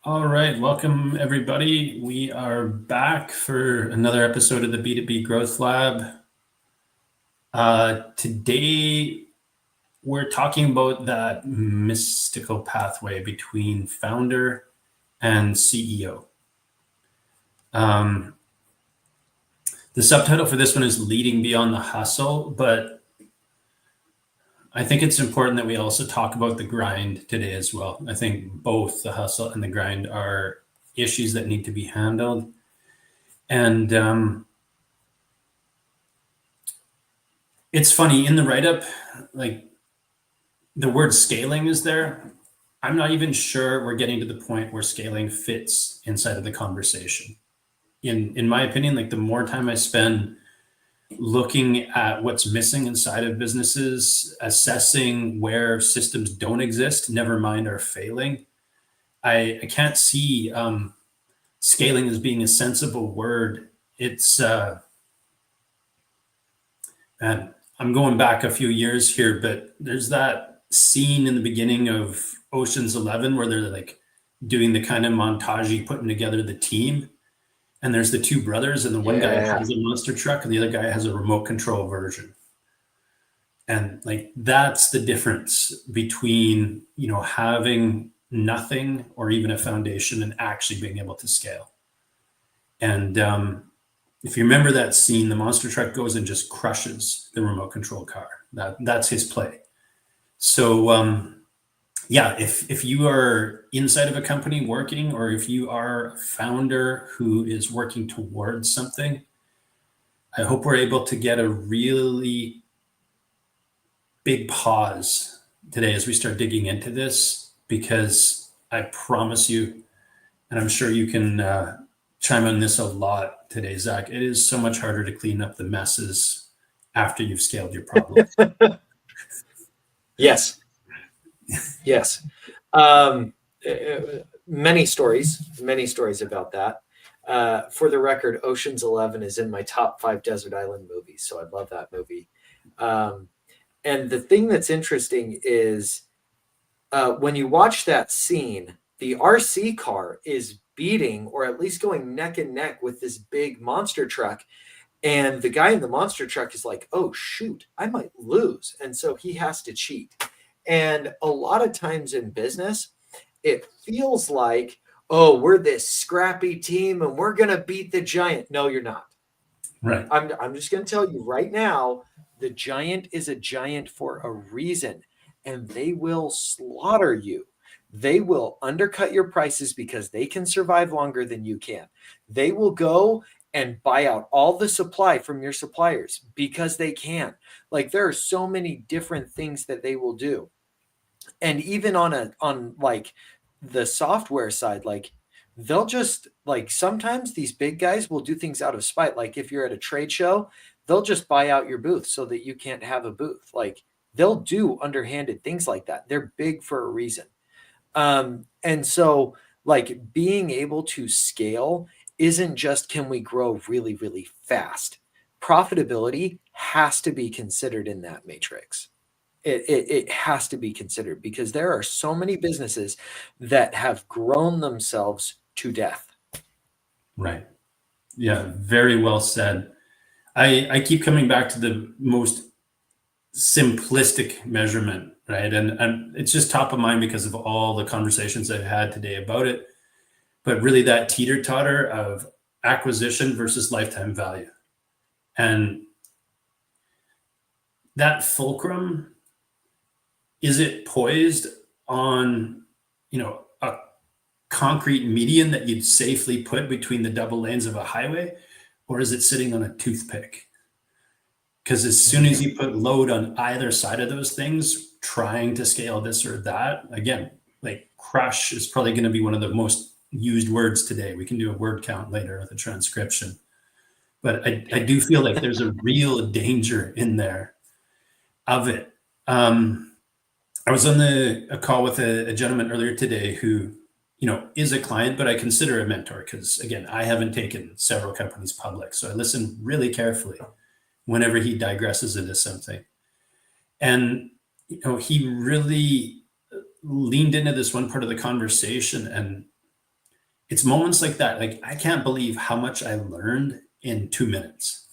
All right, welcome everybody. We are back for another episode of the B2B Growth Lab. Today, we're talking about that mystical pathway between founder and CEO. The subtitle for this one is Leading Beyond the Hustle, but I think it's important that we also talk about the grind today as well. I think both the hustle and the grind are issues that need to be handled. And it's funny, in the write-up, like the word scaling is there. I'm not even sure we're getting to the point where scaling fits inside of the conversation. In my opinion, like the more time I spend looking at what's missing inside of businesses, assessing where systems don't exist, never mind are failing, I can't see scaling as being a sensible word. It's and I'm going back a few years here, but there's that scene in the beginning of Ocean's 11 where they're like doing the kind of montage, putting together the team. And there's the two brothers, and the one guy has a monster truck, and the other guy has a remote control version. And like that's the difference between having nothing or even a foundation and actually being able to scale. And if you remember that scene, the monster truck goes and just crushes the remote control car. That's his play. So yeah, if you are inside of a company working, or if you are a founder who is working towards something, I hope we're able to get a really big pause today as we start digging into this, because I promise you, and I'm sure you can chime on this a lot today, Zach, it is so much harder to clean up the messes after you've scaled your problem. Yes. Many stories about that. For the record, Ocean's 11 is in my top 5 desert island movies, so I love that movie. And the thing that's interesting is when you watch that scene, the RC car is beating, or at least going neck and neck with this big monster truck. And the guy in the monster truck is like, oh, shoot, I might lose. And so he has to cheat. And a lot of times in business, it feels like, oh, we're this scrappy team and we're going to beat the giant. No, you're not. Right. I'm just going to tell you right now, the giant is a giant for a reason, and they will slaughter you. They will undercut your prices because they can survive longer than you can. They will go and buy out all the supply from your suppliers because they can. Like, there are so many different things that they will do. And even on like the software side, like they'll just, like, sometimes these big guys will do things out of spite. Like if you're at a trade show, they'll just buy out your booth so that you can't have a booth. Like they'll do underhanded things like that. They're big for a reason. And so like being able to scale isn't just, can we grow really, really fast? Profitability has to be considered in that matrix. It has to be considered, because there are so many businesses that have grown themselves to death. Right. Yeah, very well said. I keep coming back to the most simplistic measurement, right? And it's just top of mind because of all the conversations I've had today about it. But really that teeter-totter of acquisition versus lifetime value. And that fulcrum, is it poised on, a concrete median that you'd safely put between the double lanes of a highway, or is it sitting on a toothpick? Because as soon as you put load on either side of those things, trying to scale this or that, again, like crush is probably going to be one of the most used words today. We can do a word count later with a transcription. But I do feel like there's a real danger in there of it. I was on a call with a gentleman earlier today who, is a client, but I consider a mentor because, again, I haven't taken several companies public. So I listen really carefully whenever he digresses into something. And, he really leaned into this one part of the conversation. And it's moments like that. Like, I can't believe how much I learned in 2 minutes.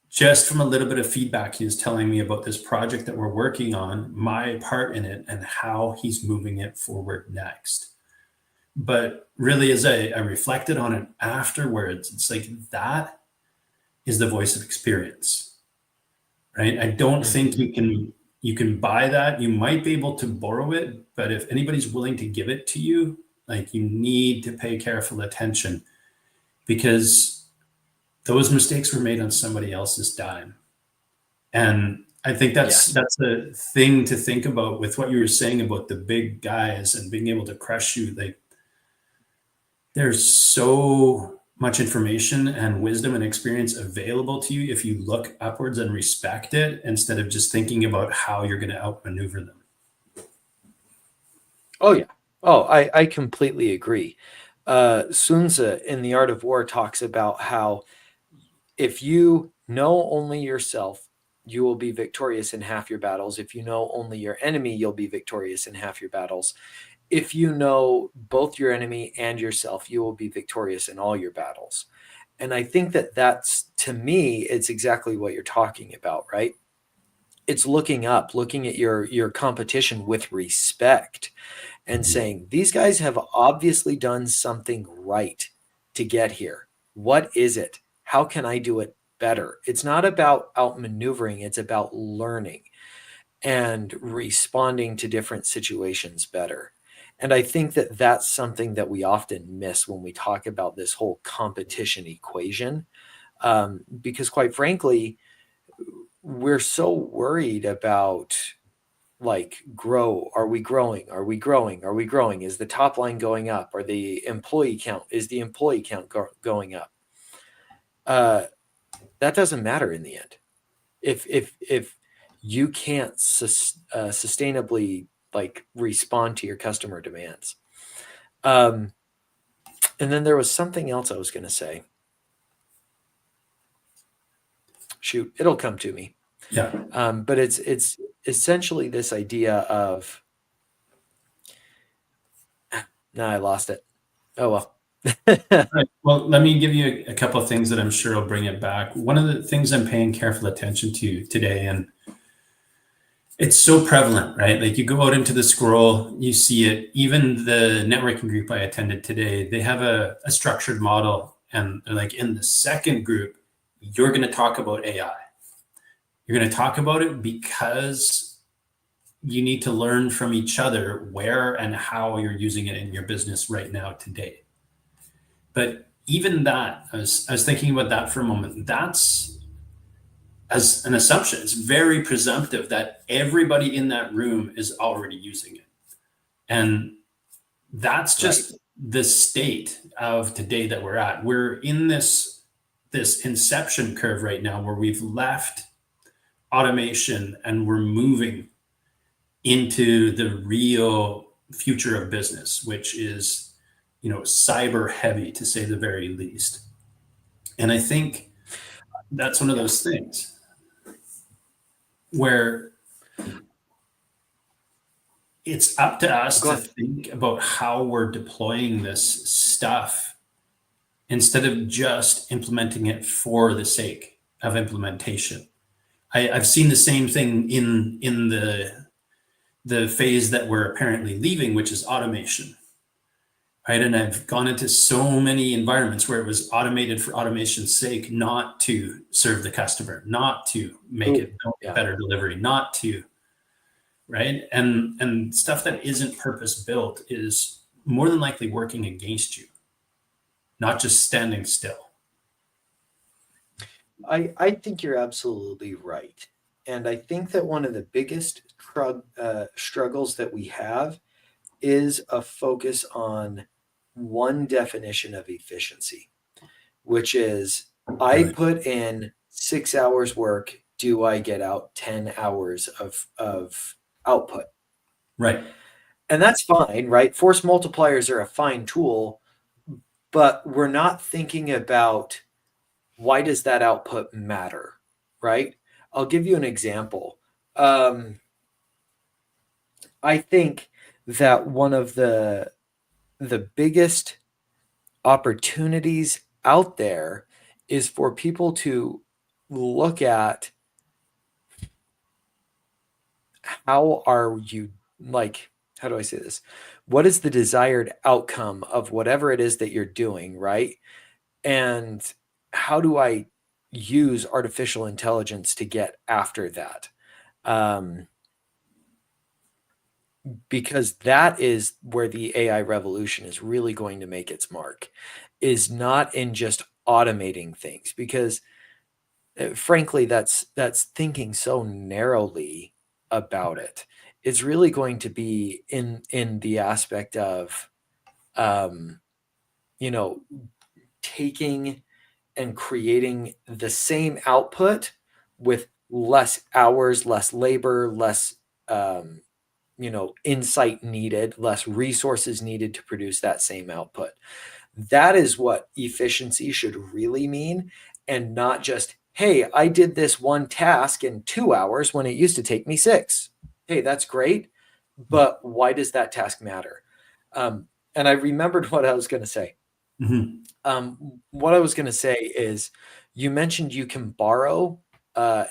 Just from a little bit of feedback he was telling me about this project that we're working on, my part in it, and how he's moving it forward next. But really, as I reflected on it afterwards, it's like that is the voice of experience, right? I don't think you can buy that. You might be able to borrow it, but if anybody's willing to give it to you, like, you need to pay careful attention, because those mistakes were made on somebody else's dime. And I think Yes. that's the thing to think about with what you were saying about the big guys and being able to crush you. Like, there's so much information and wisdom and experience available to you if you look upwards and respect it, instead of just thinking about how you're going to outmaneuver them. Oh, yeah. Oh, I completely agree. Sun Tzu in The Art of War talks about how if you know only yourself, you will be victorious in half your battles. If you know only your enemy, you'll be victorious in half your battles. If you know both your enemy and yourself, you will be victorious in all your battles. And I think that that's, to me, it's exactly what you're talking about, right? It's looking up, looking at your competition with respect and saying, these guys have obviously done something right to get here. What is it? How can I do it better? It's not about outmaneuvering, it's about learning and responding to different situations better. And I think that that's something that we often miss when we talk about this whole competition equation. Because quite frankly, we're so worried about, like, are we growing? Are we growing? Are we growing? Is the top line going up? Is the employee count going up? That doesn't matter in the end. If you can't sustainably, like, respond to your customer demands. And then there was something else I was going to say. Shoot, it'll come to me. Yeah. But it's essentially this idea of, no, I lost it. Oh, well. Right. Well, let me give you a couple of things that I'm sure will bring it back. One of the things I'm paying careful attention to today, and it's so prevalent, right? Like, you go out into the scroll, you see it. Even the networking group I attended today, they have a structured model. And they're like, in the second group, you're going to talk about AI. You're going to talk about it because you need to learn from each other where and how you're using it in your business right now today. But even that, I was thinking about that for a moment. That's, as an assumption, it's very presumptive that everybody in that room is already using it. And that's just the state of today that we're at. We're in this inception curve right now where we've left automation and we're moving into the real future of business, which is, cyber heavy, to say the very least. And I think that's one of those things where it's up to us to think about how we're deploying this stuff, instead of just implementing it for the sake of implementation. I've seen the same thing in the phase that we're apparently leaving, which is automation. Right. And I've gone into so many environments where it was automated for automation's sake, not to serve the customer, not to make it better delivery, not to, right. And stuff that isn't purpose built is more than likely working against you, not just standing still. I think you're absolutely right. And I think that one of the biggest struggles that we have is a focus on one definition of efficiency, which is, I put in 6 hours work, do I get out 10 hours of output? Right. And that's fine, right? Force multipliers are a fine tool, but we're not thinking about, why does that output matter, right? I'll give you an example. I think that one of the biggest opportunities out there is for people to look at how are you, like, how do I say this? What is the desired outcome of whatever it is that you're doing, right? And how do I use artificial intelligence to get after that? Because that is where the AI revolution is really going to make its mark, is not in just automating things, because frankly, that's thinking so narrowly about it. It's really going to be in the aspect of, you know, taking and creating the same output with less hours, less labor, less insight needed, less resources needed to produce that same output. That is what efficiency should really mean, and not just, hey, I did this one task in 2 hours when it used to take me 6. Hey, that's great, but why does that task matter? And I remembered what I was going to say. What I was going to say is, you mentioned you can borrow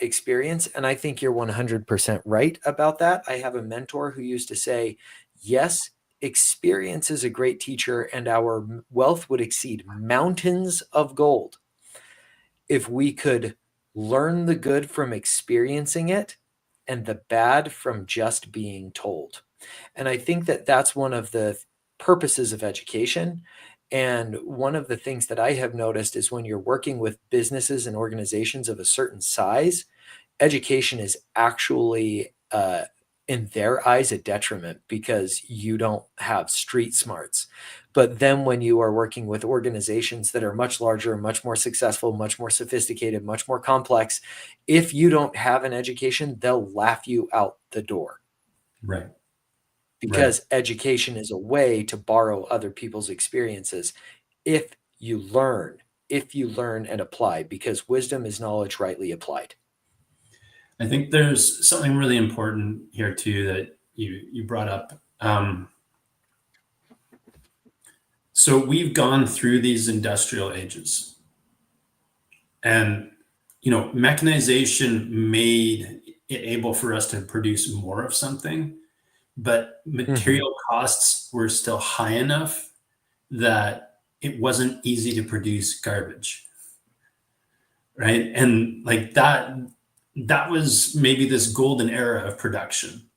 experience, and I think you're 100% right about that. I have a mentor who used to say, yes, experience is a great teacher, and our wealth would exceed mountains of gold if we could learn the good from experiencing it and the bad from just being told. And I think that that's one of the purposes of education. And one of the things that I have noticed is, when you're working with businesses and organizations of a certain size, education is actually, in their eyes, a detriment, because you don't have street smarts. But then when you are working with organizations that are much larger, much more successful, much more sophisticated, much more complex, if you don't have an education, they'll laugh you out the door. Right. Because education is a way to borrow other people's experiences if you learn and apply, because wisdom is knowledge rightly applied. I think there's something really important here too that you brought up. So we've gone through these industrial ages, and mechanization made it able for us to produce more of something, but material costs were still high enough that it wasn't easy to produce garbage, right? And like that was maybe this golden era of production.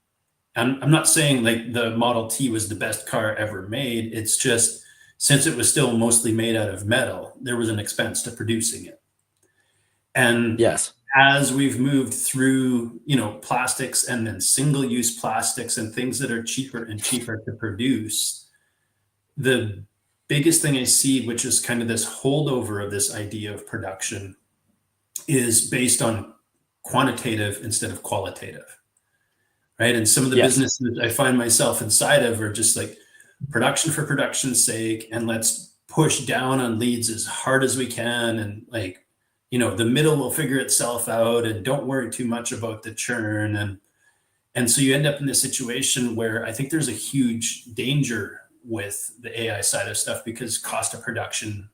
I'm not saying like the Model T was the best car ever made. It's just, since it was still mostly made out of metal, there was an expense to producing it. And yes, as we've moved through, plastics, and then single-use plastics and things that are cheaper and cheaper to produce, the biggest thing I see, which is kind of this holdover of this idea of production, is based on quantitative instead of qualitative, right? And some of the yes, businesses I find myself inside of are just like production for production's sake, and let's push down on leads as hard as we can, and like, the middle will figure itself out, and don't worry too much about the churn. And so you end up in this situation where I think there's a huge danger with the AI side of stuff, because cost of production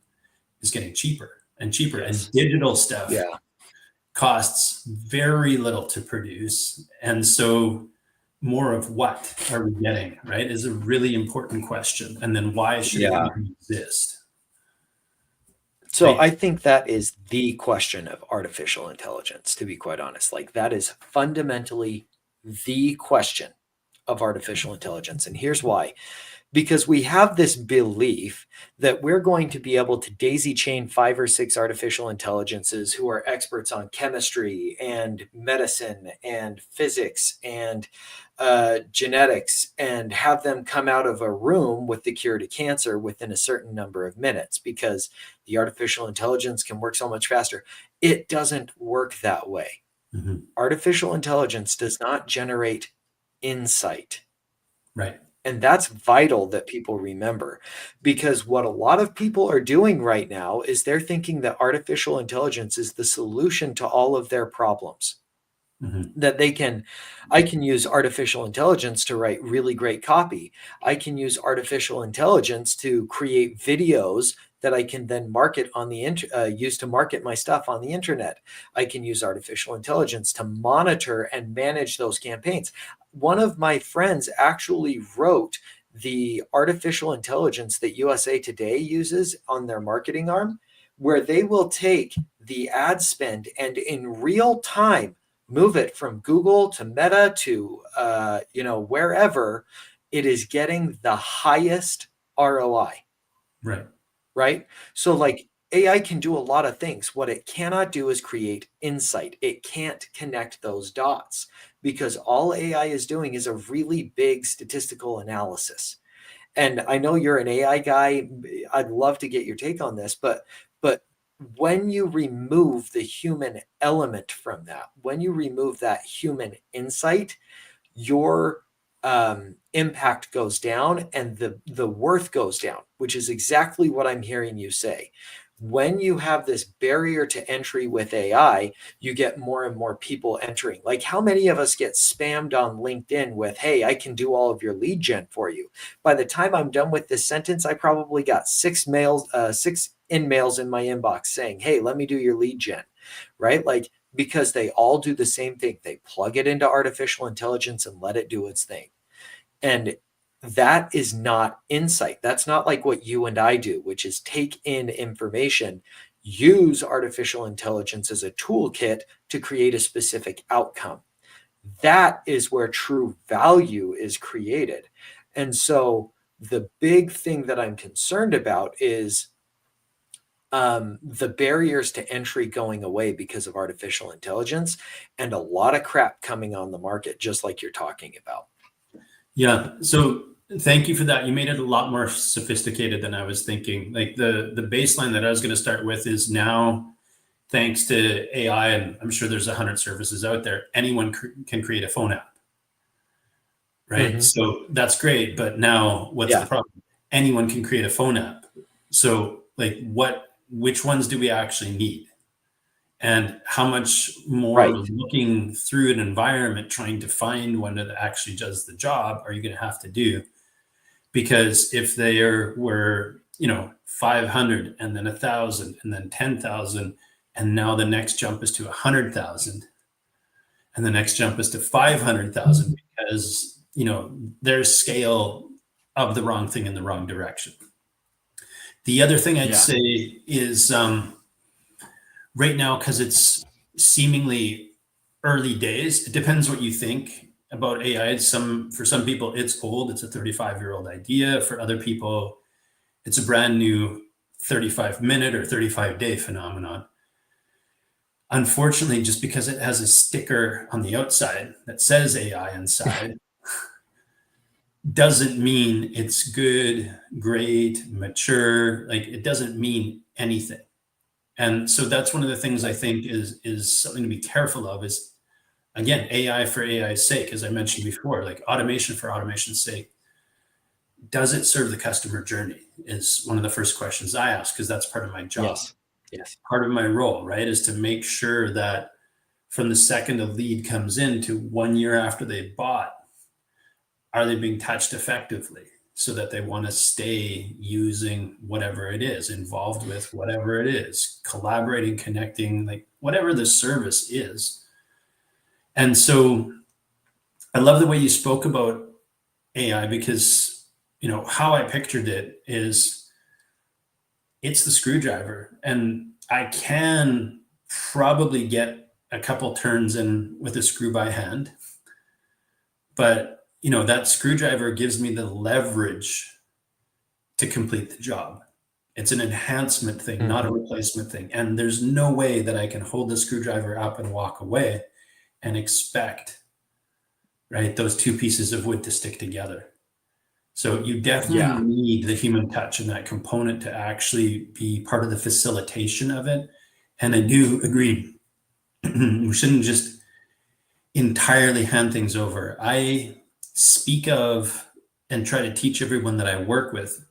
is getting cheaper and cheaper, yes. and digital stuff costs very little to produce. And so more of what are we getting, right, is a really important question. And then why should it even exist? So I think that is the question of artificial intelligence, to be quite honest. Like, that is fundamentally the question of artificial intelligence. And here's why. Because we have this belief that we're going to be able to daisy chain 5 or 6 artificial intelligences who are experts on chemistry and medicine and physics and genetics, and have them come out of a room with the cure to cancer within a certain number of minutes, because the artificial intelligence can work so much faster. It doesn't work that way. Artificial intelligence does not generate insight. Right. And that's vital that people remember, because what a lot of people are doing right now is they're thinking that artificial intelligence is the solution to all of their problems. that I can use artificial intelligence to write really great copy. I can use artificial intelligence to create videos that I can then market on the use to market my stuff on the internet. I can use artificial intelligence to monitor and manage those campaigns. One of my friends actually wrote the artificial intelligence that USA Today uses on their marketing arm, where they will take the ad spend and in real time move it from Google to Meta to wherever it is getting the highest ROI. Right. So like AI can do a lot of things. What it cannot do is create insight. It can't connect those dots because all AI is doing is a really big statistical analysis. And I know you're an AI guy. I'd love to get your take on this, but when you remove the human element from that, when you remove that human insight, your impact goes down and the worth goes down, which is exactly what I'm hearing you say. When you have this barrier to entry with AI, you get more and more people entering. Like how many of us get spammed on LinkedIn with, hey, I can do all of your lead gen for you. By the time I'm done with this sentence, I probably got six in-mails in my inbox saying, hey, let me do your lead gen, right? Like, because they all do the same thing. They plug it into artificial intelligence and let it do its thing. And that is not insight. That's not like what you and I do, which is take in information, use artificial intelligence as a toolkit to create a specific outcome. That is where true value is created. And so the big thing that I'm concerned about is the barriers to entry going away because of artificial intelligence and a lot of crap coming on the market, just like you're talking about. Yeah. So thank you for that. You made it a lot more sophisticated than I was thinking. Like the baseline that I was going to start with is now, thanks to AI, and I'm sure there's 100 services out there, anyone can create a phone app. Right. Mm-hmm. So that's great. But now what's the problem? Anyone can create a phone app. So like which ones do we actually need? And how much more looking through an environment trying to find one that actually does the job are you going to have to do? Because if were 500 and then 1,000 and then 10,000, and now the next jump is to 100,000, and the next jump is to 500,000 because there's scale of the wrong thing in the wrong direction. The other thing I'd say is right now, because it's seemingly early days, it depends what you think about AI. For some people, it's old. It's a 35-year-old idea. For other people, it's a brand new 35-minute or 35-day phenomenon. Unfortunately, just because it has a sticker on the outside that says AI inside doesn't mean it's good, great, mature. Like it doesn't mean anything. And so that's one of the things I think is something to be careful of is, again, AI for AI's sake, as I mentioned before, like automation for automation's sake. Does it serve the customer journey is one of the first questions I ask, because that's part of my job. Yes. Part of my role, right, is to make sure that from the second a lead comes in to 1 year after they bought, are they being touched effectively so that they want to stay using whatever it is, involved with whatever it is, collaborating, connecting, like whatever the service is. And so I love the way you spoke about AI because, how I pictured it is it's the screwdriver, and I can probably get a couple turns in with a screw by hand, but that screwdriver gives me the leverage to complete the job. It's an enhancement thing, not a replacement thing. And there's no way that I can hold the screwdriver up and walk away and expect, right, those two pieces of wood to stick together. So you definitely need the human touch and that component to actually be part of the facilitation of it. And I do agree, we shouldn't just entirely hand things over. I speak of and try to teach everyone that I work with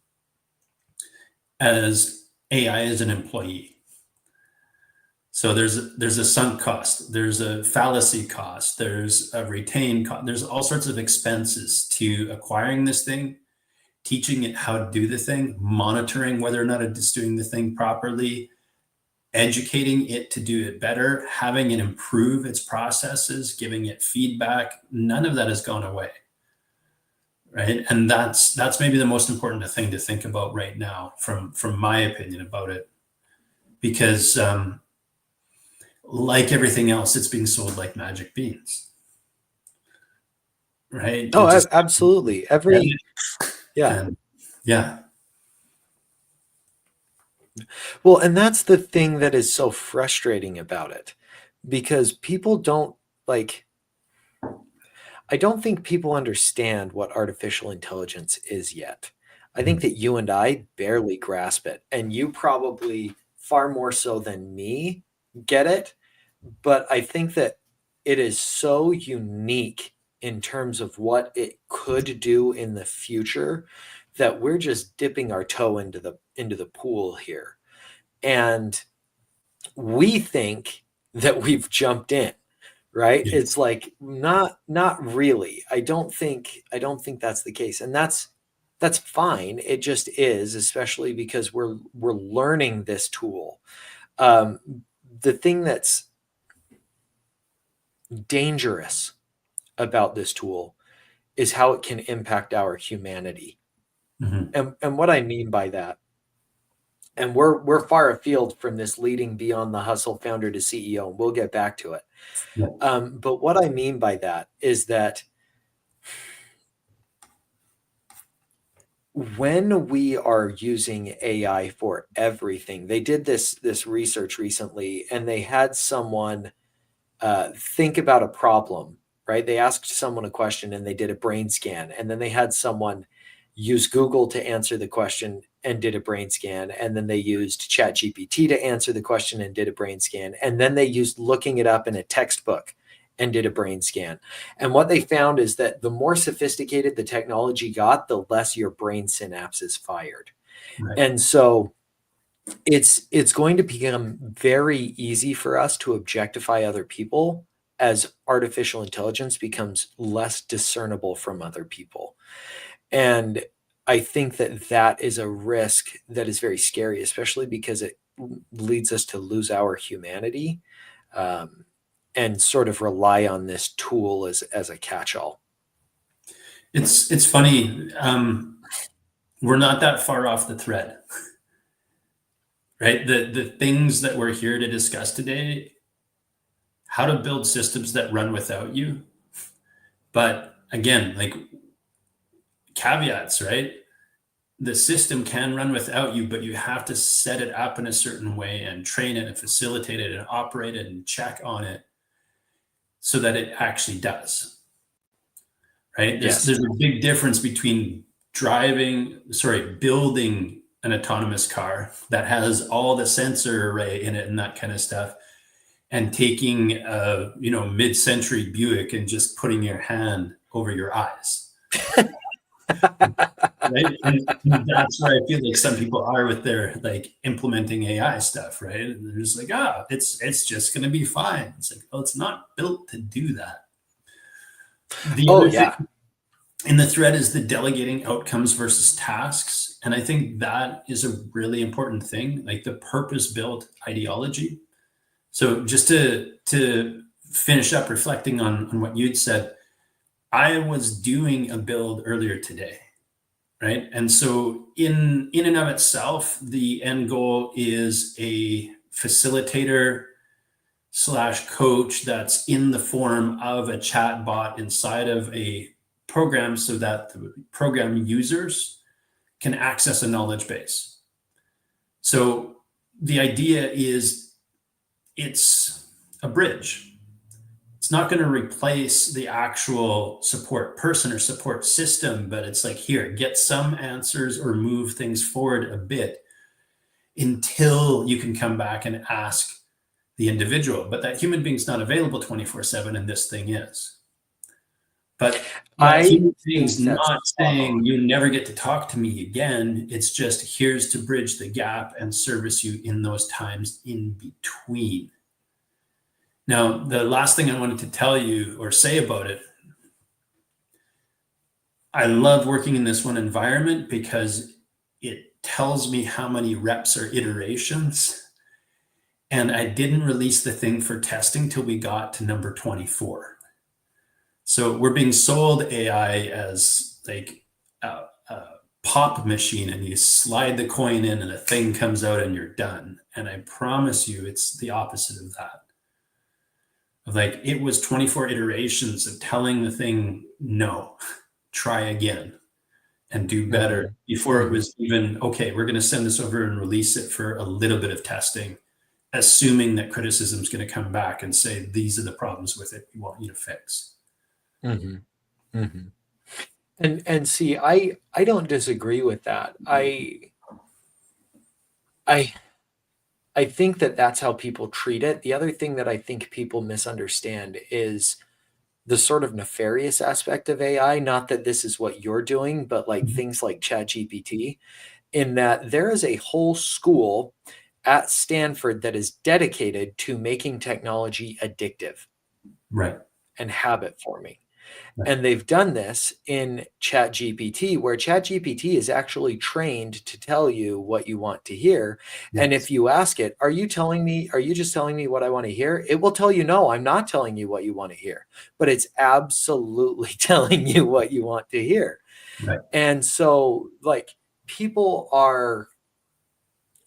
as AI as an employee. So there's a sunk cost, there's a fallacy cost, there's a retained cost, there's all sorts of expenses to acquiring this thing, teaching it how to do the thing, monitoring whether or not it's doing the thing properly, educating it to do it better, having it improve its processes, giving it feedback. None of that has gone away, right? And that's maybe the most important thing to think about right now, from my opinion about it, because like everything else, it's being sold like magic beans, right? Oh, Just, absolutely. Yeah. and yeah. Well, and that's the thing that is so frustrating about it, because people don't like, I don't think people understand what artificial intelligence is yet. I think that you and I barely grasp it, and you probably far more so than me get it. But I think that it is so unique in terms of what it could do in the future that we're just dipping our toe into the pool here. And we think that we've jumped in, right? Yeah. It's like not really. I don't think that's the case. And that's fine. It just is, especially because we're learning this tool. The thing that's dangerous about this tool is how it can impact our humanity. Mhm. And what I mean by that, and we're far afield from this leading beyond the hustle founder to CEO, and we'll get back to it. Yeah. But what I mean by that is that when we are using AI for everything, they did this research recently, and they had someone think about a problem, right? They asked someone a question and they did a brain scan, and then they had someone use Google to answer the question and did a brain scan, and then they used ChatGPT to answer the question and did a brain scan, and then they used looking it up in a textbook and did a brain scan. And what they found is that the more sophisticated the technology got, the less your brain synapses fired. Right. And so it's going to become very easy for us to objectify other people as artificial intelligence becomes less discernible from other people. And I think that that is a risk that is very scary, especially because it leads us to lose our humanity, and sort of rely on this tool as a catch-all. It's funny. We're not that far off the thread, right? The things that we're here to discuss today, how to build systems that run without you. But again, like, caveats, right? The system can run without you, but you have to set it up in a certain way and train it and facilitate it and operate it and check on it so that it actually does. Right? Yes. There's a big difference between building an autonomous car that has all the sensor array in it and that kind of stuff, and taking a mid-century Buick and just putting your hand over your eyes. Right? And that's where I feel like some people are with their like implementing AI stuff, right? And they're just like, it's just going to be fine. It's like, well, it's not built to do that. The other thing in the thread is the delegating outcomes versus tasks. And I think that is a really important thing, like the purpose-built ideology. So just to finish up reflecting on what you'd said, I was doing a build earlier today, right? And so in and of itself, the end goal is a facilitator / coach that's in the form of a chat bot inside of a program so that the program users can access a knowledge base. So the idea is it's a bridge. It's not going to replace the actual support person or support system, but it's like, here, get some answers or move things forward a bit until you can come back and ask the individual. But that human being's not available 24/7, and this thing is. But that human being's not saying you never get to talk to me again. It's just, here's to bridge the gap and service you in those times in between. Now, the last thing I wanted to tell you or say about it, I love working in this one environment because it tells me how many reps or iterations. And I didn't release the thing for testing till we got to number 24. So we're being sold AI as like a pop machine, and you slide the coin in and a thing comes out and you're done. And I promise you, it's the opposite of that. Like, it was 24 iterations of telling the thing, no, try again and do better before it was even, okay, we're going to send this over and release it for a little bit of testing, assuming that criticism is going to come back and say, these are the problems with it we want you to fix. And see, I don't disagree with that. I think that that's how people treat it. The other thing that I think people misunderstand is the sort of nefarious aspect of AI. Not that this is what you're doing, but like things like ChatGPT, in that there is a whole school at Stanford that is dedicated to making technology addictive, Right. and habit forming. Right. And they've done this in ChatGPT, where ChatGPT is actually trained to tell you what you want to hear. Yes. And if you ask it, are you just telling me what I want to hear? It will tell you, no, I'm not telling you what you want to hear, but it's absolutely telling you what you want to hear. Right. And so, like, people are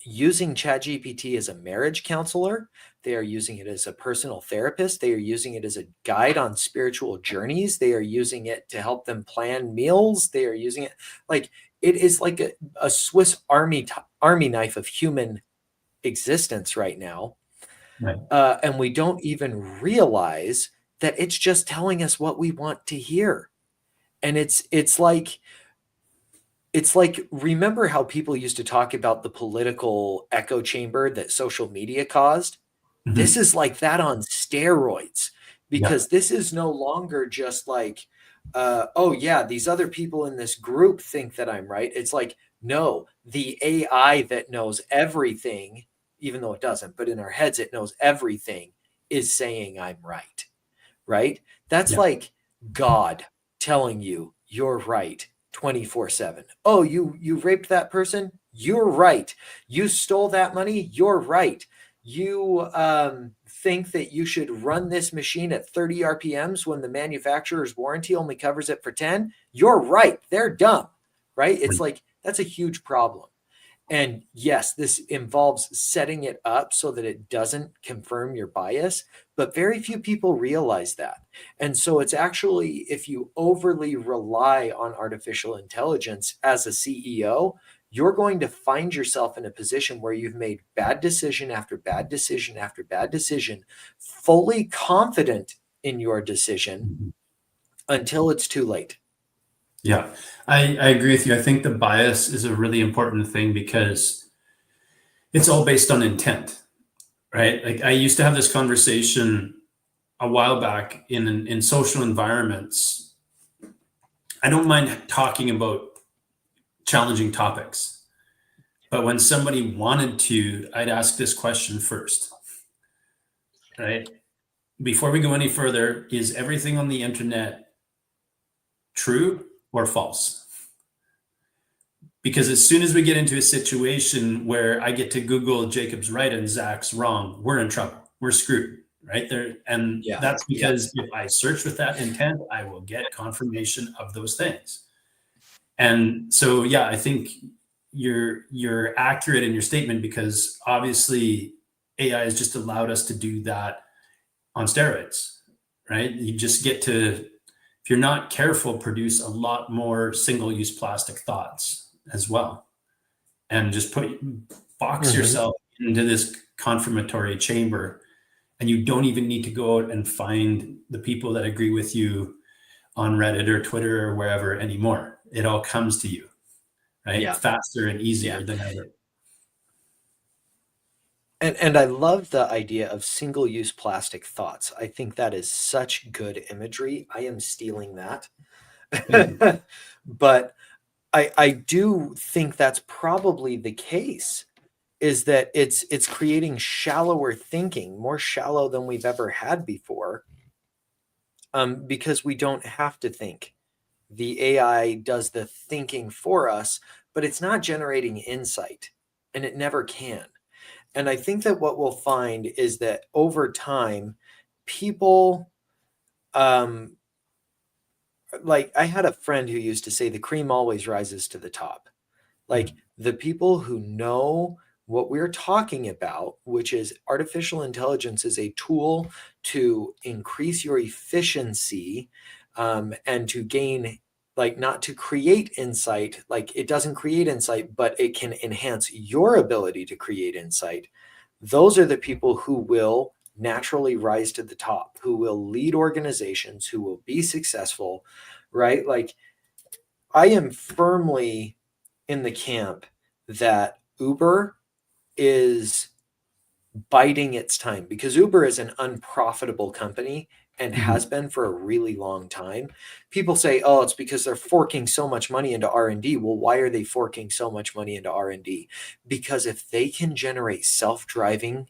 using ChatGPT as a marriage counselor. They are using it as a personal therapist. They are using it as a guide on spiritual journeys. They are using it to help them plan meals. They are using it like it is like a Swiss Army knife of human existence right now. Right. And we don't even realize that it's just telling us what we want to hear. And it's like, remember how people used to talk about the political echo chamber that social media caused? Mhm. This is like that on steroids, because this is no longer just like, oh yeah, these other people in this group think that I'm right. It's like, no, the AI that knows everything, even though it doesn't, but in our heads, it knows everything, is saying I'm right. Right? That's like God telling you you're right 24/7. Oh, you raped that person? You're right. You stole that money? You're right. You think that you should run this machine at 30 RPMs when the manufacturer's warranty only covers it for 10? You're right. They're dumb, right? It's like, that's a huge problem. And yes, this involves setting it up so that it doesn't confirm your bias, but very few people realize that. And so it's actually, if you overly rely on artificial intelligence as a CEO, you're going to find yourself in a position where you've made bad decision after bad decision after bad decision, fully confident in your decision until it's too late. Yeah, I agree with you. I think the bias is a really important thing because it's all based on intent, right? Like, I used to have this conversation a while back in social environments. I don't mind talking about challenging topics, but when somebody wanted to, I'd ask this question first, right? Before we go any further, is everything on the internet true or false? Because as soon as we get into a situation where I get to Google Jacob's right and Zach's wrong, we're in trouble. We're screwed, right there. And that's because if I search with that intent, I will get confirmation of those things. And so, yeah, I think you're accurate in your statement, because obviously AI has just allowed us to do that on steroids, right? You just get to, if you're not careful, produce a lot more single-use plastic thoughts as well, and just box yourself into this confirmatory chamber, and you don't even need to go out and find the people that agree with you on Reddit or Twitter or wherever anymore. It all comes to you, right? Faster and easier than ever. And I love the idea of single-use plastic thoughts. I think that is such good imagery. I am stealing that. But I do think that's probably the case, is that it's creating shallower thinking, more shallow than we've ever had before, because we don't have to think. The AI does the thinking for us, but it's not generating insight, and it never can. And I think that what we'll find is that over time, people, like I had a friend who used to say the cream always rises to the top. Like the people who know what we're talking about, which is artificial intelligence is a tool to increase your efficiency, and to gain, like not to create insight, like it doesn't create insight, but it can enhance your ability to create insight. Those are the people who will naturally rise to the top, who will lead organizations, who will be successful, right? Like I am firmly in the camp that Uber is biding its time, because Uber is an unprofitable company and has been for a really long time. People say, oh, it's because they're forking so much money into R&D. Well, why are they forking so much money into R&D? Because if they can generate self-driving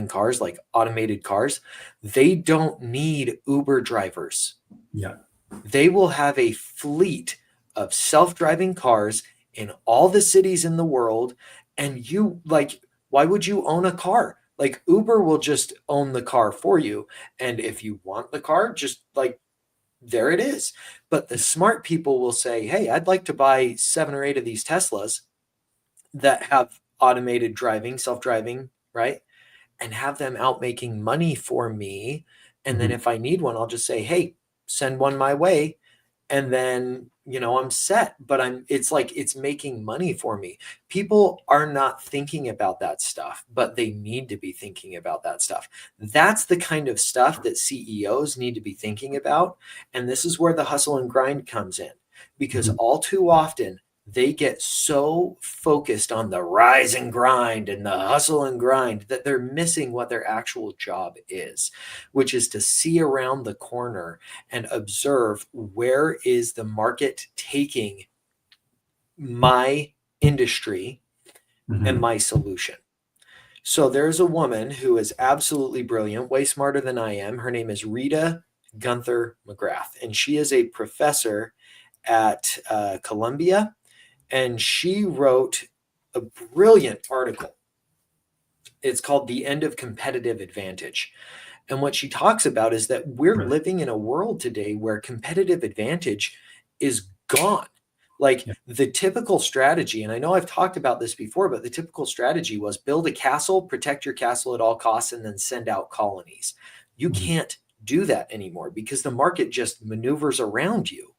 cars, like automated cars, they don't need Uber drivers. Yeah. They will have a fleet of self-driving cars in all the cities in the world. And you, like, why would you own a car? Like Uber will just own the car for you. And if you want the car, just like, there it is. But the smart people will say, hey, I'd like to buy 7 or 8 of these Teslas that have automated driving, self-driving, right? And have them out making money for me. And then if I need one, I'll just say, hey, send one my way. And then, I'm set, but it's like, it's making money for me. People are not thinking about that stuff, but they need to be thinking about that stuff. That's the kind of stuff that CEOs need to be thinking about. And this is where the hustle and grind comes in, because all too often they get so focused on the rise and grind and the hustle and grind that they're missing what their actual job is, which is to see around the corner and observe, where is the market taking my industry and my solution. So there's a woman who is absolutely brilliant, way smarter than I am. Her name is Rita Gunther McGrath, and she is a professor at Columbia. And she wrote a brilliant article. It's called The End of Competitive Advantage. And what she talks about is that we're living in a world today where competitive advantage is gone. Like the typical strategy, and I know I've talked about this before, but the typical strategy was build a castle, protect your castle at all costs, and then send out colonies. You can't do that anymore because the market just maneuvers around you.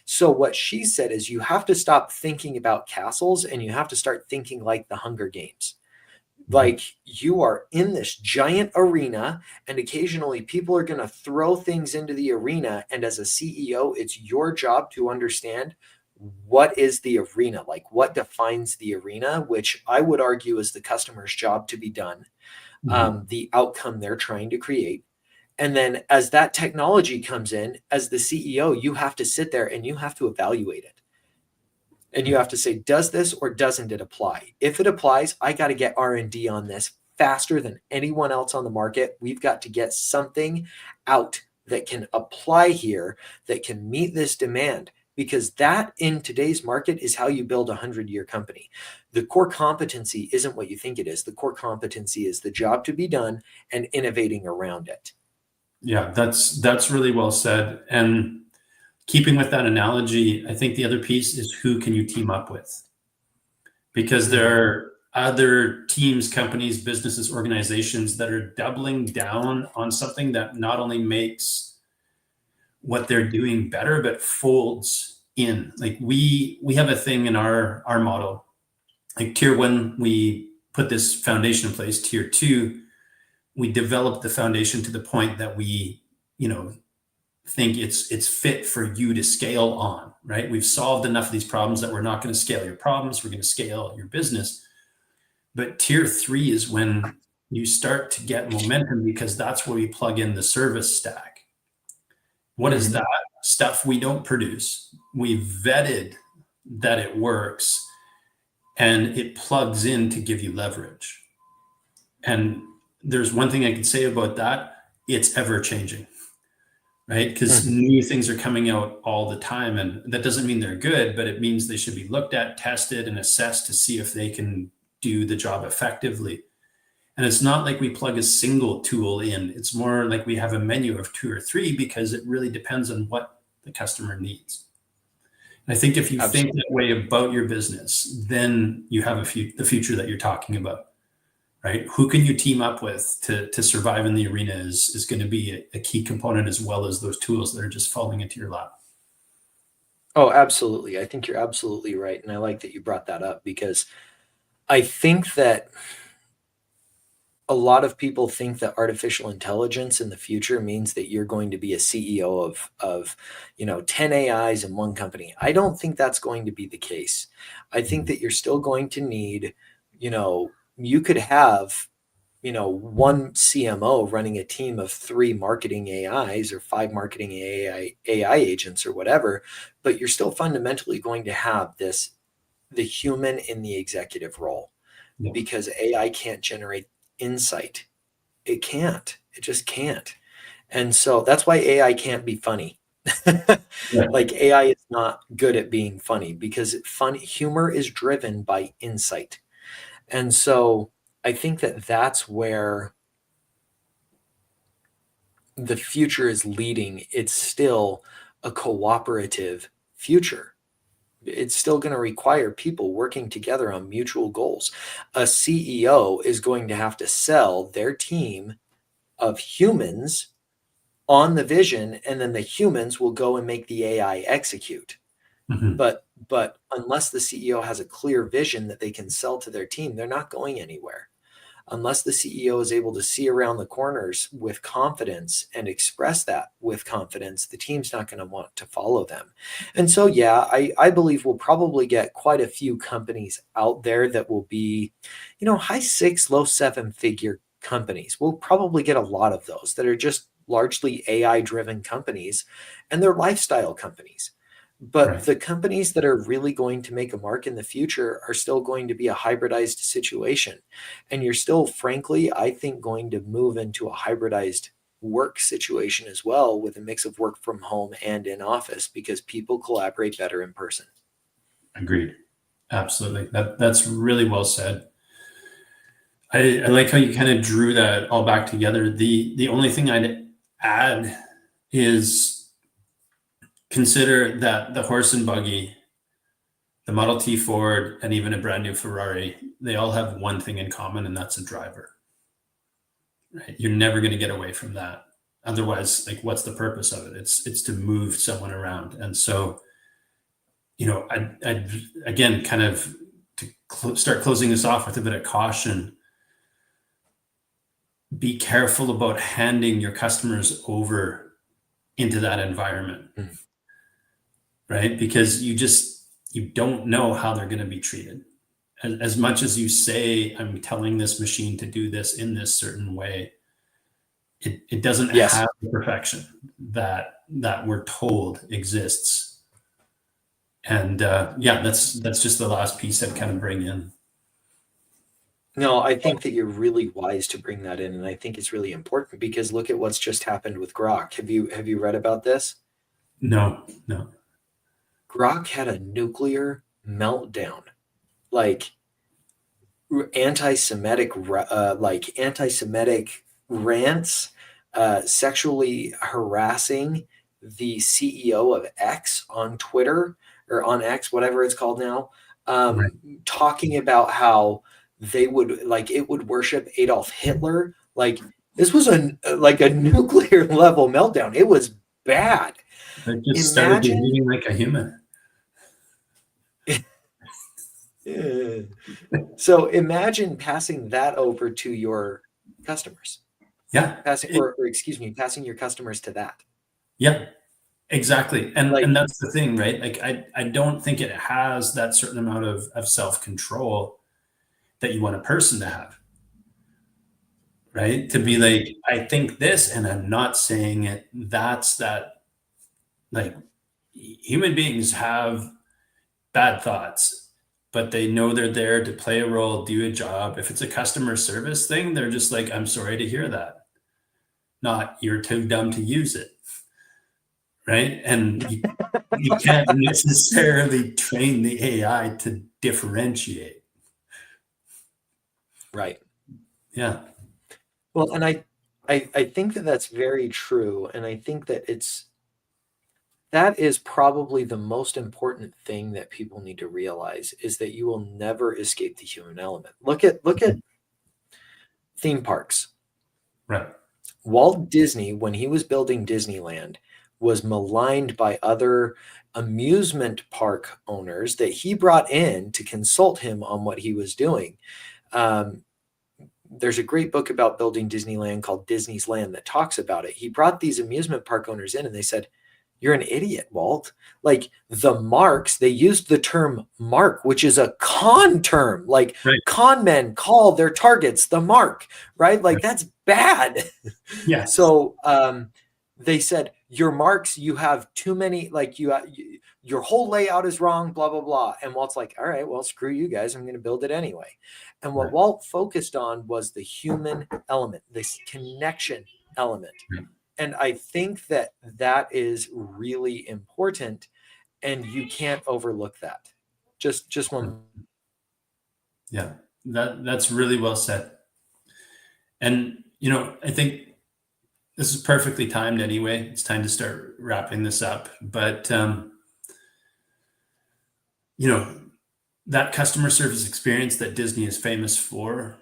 So what she said is you have to stop thinking about castles and you have to start thinking like the Hunger Games. Like you are in this giant arena and occasionally people are going to throw things into the arena. And as a CEO, it's your job to understand what is the arena, like what defines the arena, which I would argue is the customer's job to be done, the outcome they're trying to create. And then as that technology comes in, as the CEO, you have to sit there and you have to evaluate it. And you have to say, does this or doesn't it apply? If it applies, I got to get R&D on this faster than anyone else on the market. We've got to get something out that can apply here, that can meet this demand. Because that in today's market is how you build a 100-year company. The core competency isn't what you think it is. The core competency is the job to be done and innovating around it. Yeah, that's really well said. And keeping with that analogy, I think the other piece is who can you team up with? Because there are other teams, companies, businesses, organizations that are doubling down on something that not only makes what they're doing better, but folds in. Like we have a thing in our model, like tier 1, we put this foundation in place. Tier 2, we develop the foundation to the point that we, think it's fit for you to scale on, right? We've solved enough of these problems that we're not going to scale your problems. We're going to scale your business. But tier 3 is when you start to get momentum, because that's where we plug in the service stack. What is that? Stuff we don't produce. We've vetted that it works. and it plugs in to give you leverage. And there's one thing I can say about that: it's ever changing, right? Because Mhm. new things are coming out all the time, and that doesn't mean they're good, but it means they should be looked at, tested, and assessed to see if they can do the job effectively. And it's not like we plug a single tool in. It's more like we have a menu of 2 or 3, because it really depends on what the customer needs. And I think if you think Absolutely. that way about your business, then you have the future that you're talking about, right? Who can you team up with to survive in the arena is going to be a key component, as well as those tools that are just falling into your lap. Oh, absolutely. I think you're absolutely right. And I like that you brought that up because I think that a lot of people think that artificial intelligence in the future means that you're going to be a CEO of 10 AIs in one company. I don't think that's going to be the case. I think that you're still going to need, you could have, one CMO running a team of 3 marketing AIs or 5 marketing AI agents or whatever, but you're still fundamentally going to have the human in the executive role Yeah. because AI can't generate insight. It can't. It just can't. And so that's why AI can't be funny. Yeah. Like AI is not good at being funny because humor is driven by insight. And so I think that that's where the future is leading. It's still a cooperative future. It's still going to require people working together on mutual goals. A CEO is going to have to sell their team of humans on the vision, and then the humans will go and make the AI execute. Mhm. But unless the CEO has a clear vision that they can sell to their team, they're not going anywhere. Unless the CEO is able to see around the corners with confidence and express that with confidence, the team's not going to want to follow them. And so, yeah, I believe we'll probably get quite a few companies out there that will be, high 6, low 7-figure companies. We'll probably get a lot of those that are just largely AI driven companies, and they're lifestyle companies. But Right. the companies that are really going to make a mark in the future are still going to be a hybridized situation. And you're still, frankly, I think, going to move into a hybridized work situation as well, with a mix of work from home and in office, because people collaborate better in person. Agreed. Absolutely. That's really well said. I like how you kind of drew that all back together. The only thing I'd add is, consider that the horse and buggy, the Model T Ford, and even a brand new Ferrari, they all have one thing in common, and that's a driver. Right? You're never going to get away from that. Otherwise, like, what's the purpose of it? It's to move someone around. And so, I again, kind of, to start closing this off with a bit of caution, be careful about handing your customers over into that environment, Mm. right? Because you don't know how they're going to be treated. As much as you say, I'm telling this machine to do this in this certain way, it doesn't Yes. have the perfection that we're told exists. And yeah, that's just the last piece I'd kind of bring in. No, I think that you're really wise to bring that in, and I think it's really important because look at what's just happened with Grok. Have you read about this? No, no. Grok had a nuclear meltdown. Like anti-Semitic rants, sexually harassing the CEO of X on Twitter or on X, whatever it's called now, Right. talking about how it would worship Adolf Hitler. Like this was a nuclear level meltdown. It was bad. It just started Imagine. behaving like a human. So imagine passing that over to your customers, Yeah. passing your customers to that. Yeah. Exactly. And Like, that's the thing, right? Like, I don't think it has that certain amount of self-control that you want a person to have, right? To be mhm, like, I think this and I'm not saying it. That's that, like, human beings have bad thoughts. but they know they're there to play a role, do a job. If it's a customer service thing, they're just like, I'm sorry to hear that. Not, you're too dumb to use it. Right. And you can't necessarily train the AI to differentiate. Right. Yeah. Well, and I think that that's very true. And I think that that is probably the most important thing that people need to realize is that you will never escape the human element. Look at theme parks. Right. Walt Disney, when he was building Disneyland, was maligned by other amusement park owners that he brought in to consult him on what he was doing. There's a great book about building Disneyland called Disney's Land that talks about it. He brought these amusement park owners in and they said, "You're an idiot, Walt. Like the marks," they used the term mark, which is a con term. Like Right. con men call their targets the mark, right? Like that's bad. Yeah. So they said, "Your marks, you have too many, like your whole layout is wrong, blah, blah, blah." And Walt's like, "All right, well, screw you guys. I'm going to build it anyway." And what Right. Walt focused on was the human element, this connection element. Right. And I think that that is really important, and you can't overlook that. Just one. Yeah, that's really well said. And I think this is perfectly timed anyway. It's time to start wrapping this up. But that customer service experience that Disney is famous for,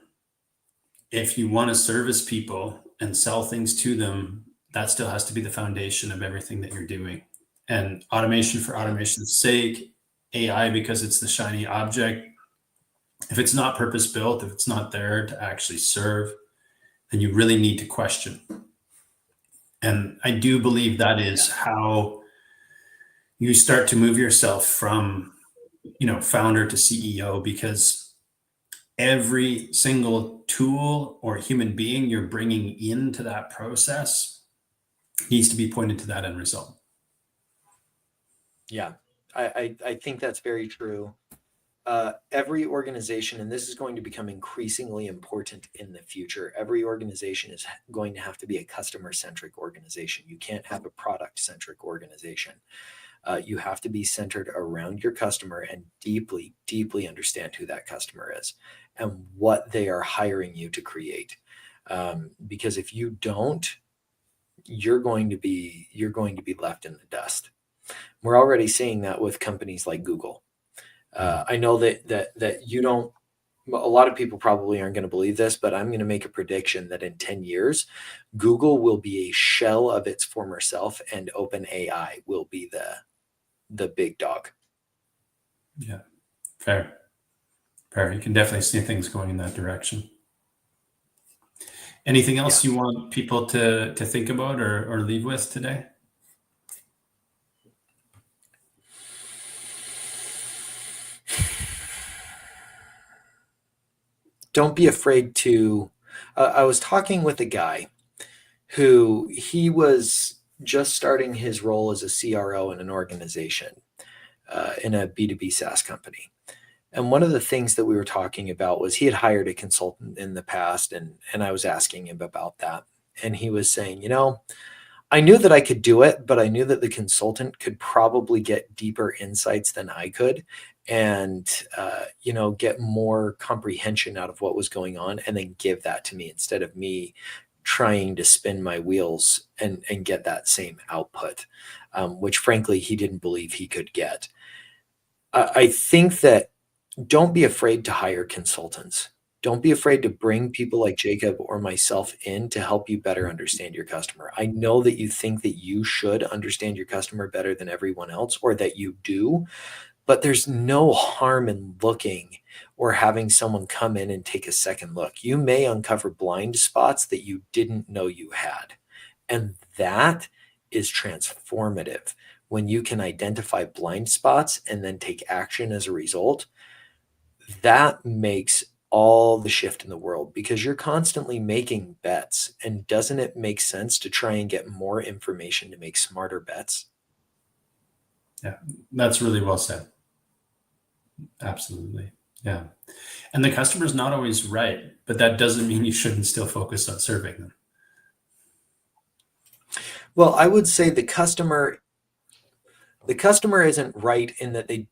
if you want to service people and sell things to them, that still has to be the foundation of everything that you're doing. And automation for automation's sake, AI because it's the shiny object, if it's not purpose built, if it's not there to actually serve, then you really need to question. And I do believe that is how you start to move yourself from, founder to CEO, because every single tool or human being you're bringing into that process needs to be pointed to that end result. Yeah, I think that's very true. Every organization, and this is going to become increasingly important in the future, every organization is going to have to be a customer-centric organization. You can't have a product-centric organization. You have to be centered around your customer and deeply, deeply understand who that customer is and what they are hiring you to create. Because if you don't, you're going to be left in the dust. We're already seeing that with companies like Google. I know that you don't. A lot of people probably aren't going to believe this, but I'm going to make a prediction that in 10 years, Google will be a shell of its former self, and OpenAI will be the big dog. Yeah, fair. You can definitely see things going in that direction. Anything else you want people to think about or leave with today? Don't be afraid to. I was talking with a guy who he was just starting his role as a CRO in an organization, in a B2B SaaS company. And one of the things that we were talking about was he had hired a consultant in the past, and I was asking him about that. And he was saying, I knew that I could do it, but I knew that the consultant could probably get deeper insights than I could and, get more comprehension out of what was going on and then give that to me instead of me trying to spin my wheels and get that same output, which frankly, he didn't believe he could get. I think that don't be afraid to hire consultants. Don't be afraid to bring people like Jacob or myself in to help you better understand your customer. I know that you think that you should understand your customer better than everyone else, or that you do, but there's no harm in looking or having someone come in and take a second look. You may uncover blind spots that you didn't know you had. And that is transformative. When you can identify blind spots and then take action as a result, that makes all the shift in the world, because you're constantly making bets. And doesn't it make sense to try and get more information to make smarter bets? Yeah, that's really well said. Absolutely. Yeah. And the customer's not always right, but that doesn't mean you shouldn't still focus on serving them. Well, I would say the customer isn't right in that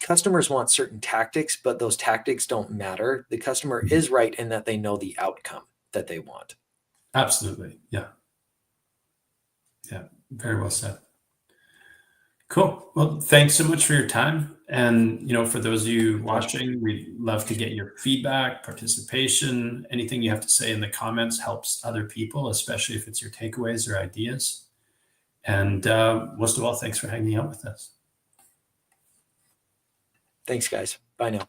customers want certain tactics, but those tactics don't matter. The customer is right in that they know the outcome that they want. Absolutely. Yeah. Yeah. Very well said. Cool. Well, thanks so much for your time. And, for those of you watching, we'd love to get your feedback, participation. Anything you have to say in the comments helps other people, especially if it's your takeaways or ideas. And most of all, thanks for hanging out with us. Thanks, guys. Bye now.